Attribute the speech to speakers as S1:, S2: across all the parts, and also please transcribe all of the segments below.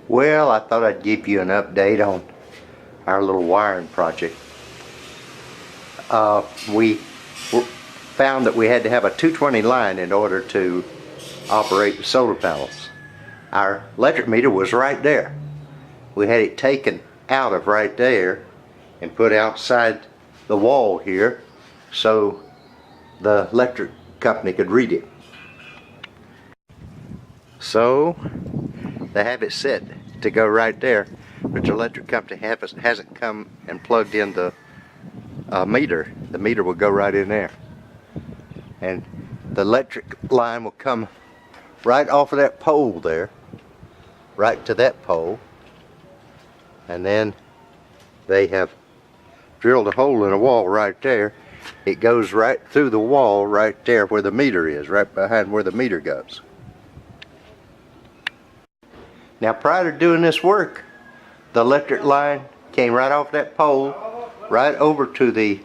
S1: Well, I thought I'd give you an update on our little wiring project. We found that we had to have a 220 line in order to operate the solar panels. Our electric meter was right there. We had it taken out of right there and put outside the wall here so the electric company could read it. So they have it set to go right there, but the electric company hasn't come and plugged in the meter. The meter will go right in there, and the electric line will come right off of that pole there, right to that pole, and then they have drilled a hole in the wall right there. It goes right through the wall right there where the meter is, right behind where the meter goes. Now, prior to doing this work, the electric line came right off that pole, right over to the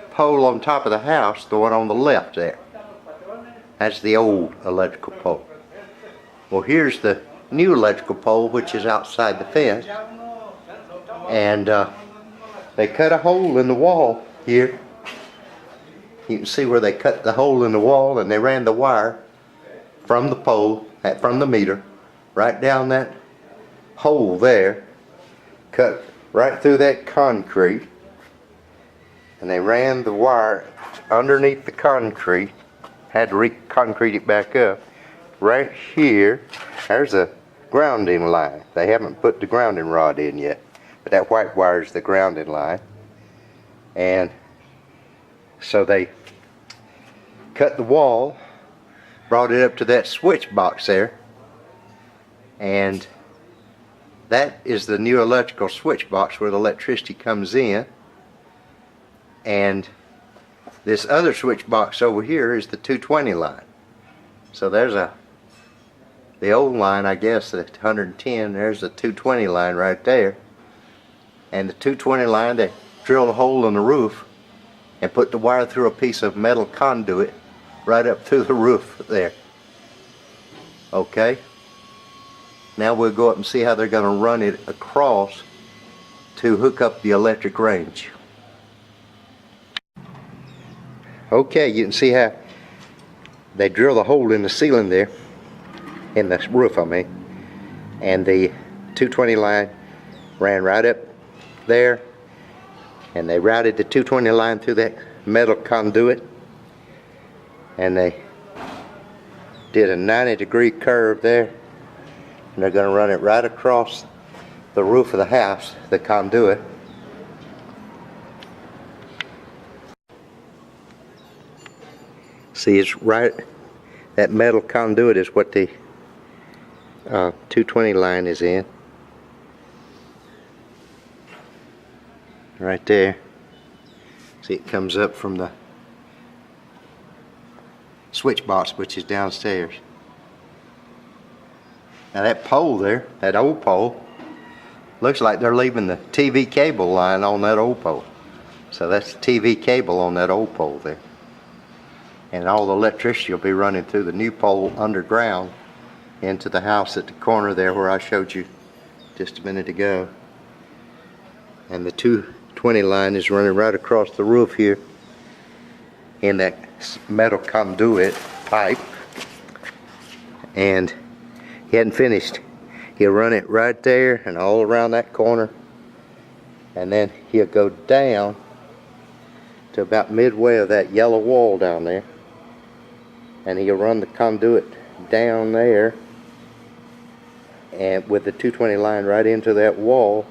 S1: pole on top of the house, the one on the left there. That's the old electrical pole. Well, here's the new electrical pole, which is outside the fence. And they cut a hole in the wall here. You can see where they cut the hole in the wall, and they ran the wire from the pole, from the meter, right down that hole there, cut right through that concrete, and they ran the wire underneath the concrete, had to re-concrete it back up. Right here, there's a grounding line. They haven't put the grounding rod in yet, but that white wire is the grounding line. And so they cut the wall, brought it up to that switch box there, and that is the new electrical switch box where the electricity comes in. And this other switch box over here is the 220 line. So there's the old line, I guess, the 110, there's the 220 line right there. And the 220 line, they drilled a hole in the roof and put the wire through a piece of metal conduit right up through the roof there. Okay? Now we'll go up and see how they're going to run it across to hook up the electric range. Okay, you can see how they drill a hole in the ceiling there, in the roof I mean, and the 220 line ran right up there, and they routed the 220 line through that metal conduit, and they did a 90-degree curve there, and they're going to run it right across the roof of the house, the conduit. See, it's right, that metal conduit is what the 220 line is in. Right there. See, it comes up from the switch box, which is downstairs. Now that pole there, that old pole, looks like they're leaving the TV cable line on that old pole. So that's the TV cable on that old pole there. And all the electricity will be running through the new pole underground into the house at the corner there where I showed you just a minute ago. And the 220 line is running right across the roof here in that metal conduit pipe. And he hadn't finished. He'll run it right there and all around that corner, and then he'll go down to about midway of that yellow wall down there, and he'll run the conduit down there and with the 220 line right into that wall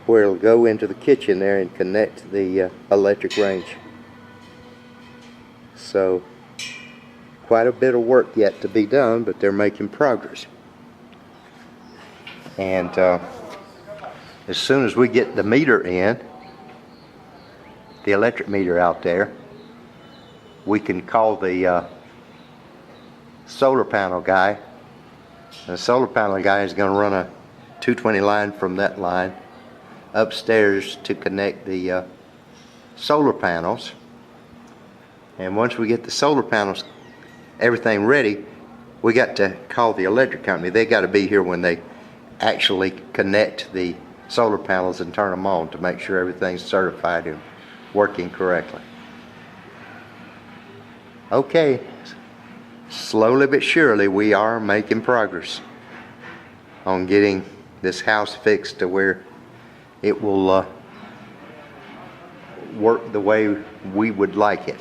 S1: where it'll go into the kitchen there and connect the electric range. So quite a bit of work yet to be done, but they're making progress. And as soon as we get the meter in, the electric meter out there, we can call the solar panel guy. And the solar panel guy is going to run a 220 line from that line upstairs to connect the solar panels. And once we get the solar panels, everything ready, we got to call the electric company. They got to be here when they actually connect the solar panels and turn them on to make sure everything's certified and working correctly. Okay, slowly but surely we are making progress on getting this house fixed to where it will work the way we would like it.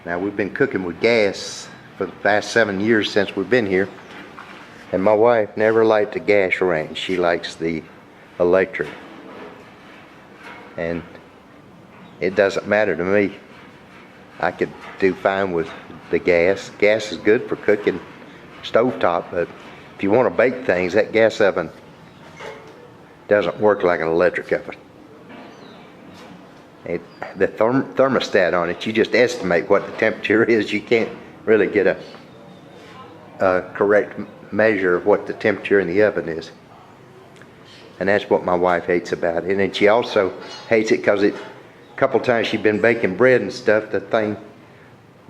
S1: Now, we've been cooking with gas for the past 7 years since we've been here, and my wife never liked the gas range. She likes the electric, and it doesn't matter to me. I could do fine with the gas. Gas is good for cooking stovetop, but if you want to bake things, that gas oven doesn't work like an electric oven. The thermostat on it, you just estimate what the temperature is. You can't really get a correct measure of what the temperature in the oven is. And that's what my wife hates about it. And then she also hates it because a couple times she'd been baking bread and stuff, the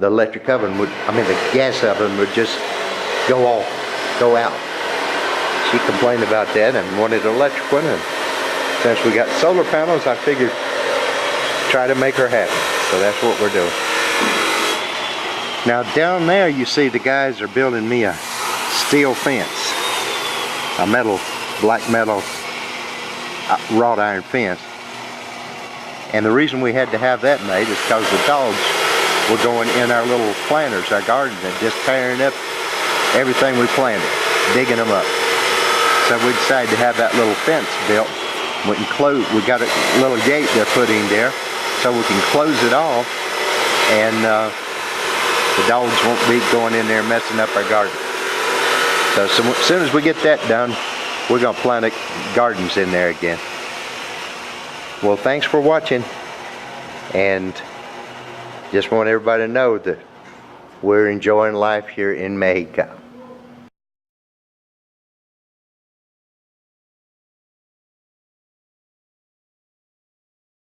S1: electric oven the gas oven would just go out. She complained about that and wanted an electric one, and since we got solar panels, I figured try to make her happy. So that's what we're doing. Now down there you see the guys are building me a steel fence, a black metal wrought iron fence. And the reason we had to have that made is because the dogs were going in our little planters, our gardens, and just tearing up everything we planted, digging them up. So we decided to have that little fence built. We got a little gate they're putting there, so we can close it off, and the dogs won't be going in there messing up our garden. So as soon as we get that done, we're going to plant gardens in there again. Well, thanks for watching, and just want everybody to know that we're enjoying life here in Mexico.